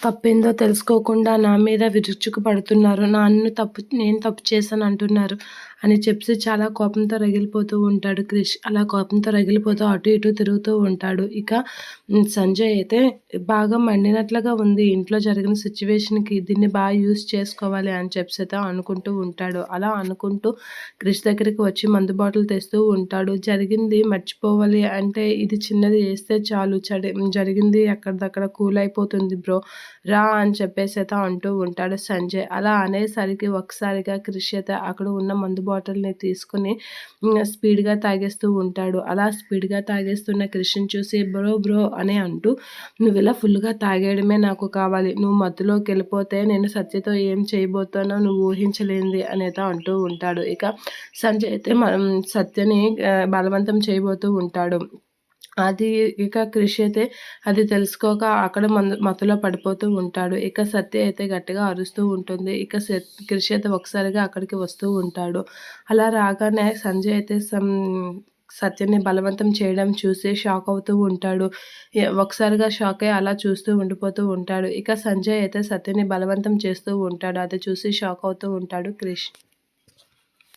తప్పేందో తెలుసుకోకుండా నా మీద విరుచుకుపడుతున్నారు. నేను తప్పు చేశానంటున్నారు అని చెప్పి చాలా కోపంతో రగిలిపోతూ ఉంటాడు క్రిష్. అలా కోపంతో రగిలిపోతూ అటు ఇటు తిరుగుతూ ఉంటాడు. ఇక సంజయ్ అయితే బాగా మండినట్లుగా ఉంది ఇంట్లో జరిగిన సిట్యుయేషన్‌కి. దీన్ని బాగా యూజ్ చేసుకోవాలి అని చెప్పేసి అనుకుంటూ ఉంటాడు. అలా అనుకుంటూ క్రిష్ దగ్గరికి వచ్చి మందు బాటిల్ తెస్తూ ఉంటాడు. జరిగింది మర్చిపోవాలి అంటే ఇది చిన్నది ఏస్తే చాలు జరిగింది ఎక్కడిదక్కడ కూల్ అయిపోతుంది బ్రో. రా అని చెప్పేసైతే అంటూ ఉంటాడు సంజయ్. అలా అనేసరికి ఒకసారిగా క్రిష్ అయితే అక్కడ ఉన్న మందు బాటిల్‌ని తీసుకొని స్పీడ్‌గా తాగేస్తూ ఉంటాడు. అలా స్పీడ్‌గా తాగేస్తున్న క్రిష్‌ని చూసి బ్రో బ్రో అని అంటూ నువ్విలా ఫుల్‌గా తాగేయడమే నాకు కావాలి. నువ్వు మత్తులోకెళ్ళిపోతే నేను సత్యతో ఏం చేయబోతానో నువ్వు ఊహించలేనిది అనేదో అంటూ ఉంటాడు. ఇక సంజయ్ అయితే సత్యని బలవంతం చేయబోతూ ఉంటాడు. అది ఇక క్రిష్ అయితే అది తెలుసుకోక అక్కడ మత్తులో పడిపోతూ ఉంటాడు. ఇక సత్య అయితే గట్టిగా అరుస్తూ ఉంటుంది. ఇక క్రిష్ అయితే ఒకసారిగా అక్కడికి వస్తూ ఉంటాడు. అలా రాగానే సంజయ్ అయితే సత్యని బలవంతం చేయడం చూసి షాక్ అవుతూ ఉంటాడు. ఒకసారిగా షాక్ అయ్యి అలా చూస్తూ ఉండిపోతూ ఉంటాడు. ఇక సంజయ్ అయితే సత్యని బలవంతం చేస్తూ ఉంటాడు. అది చూసి షాక్ అవుతూ ఉంటాడు క్రిష్.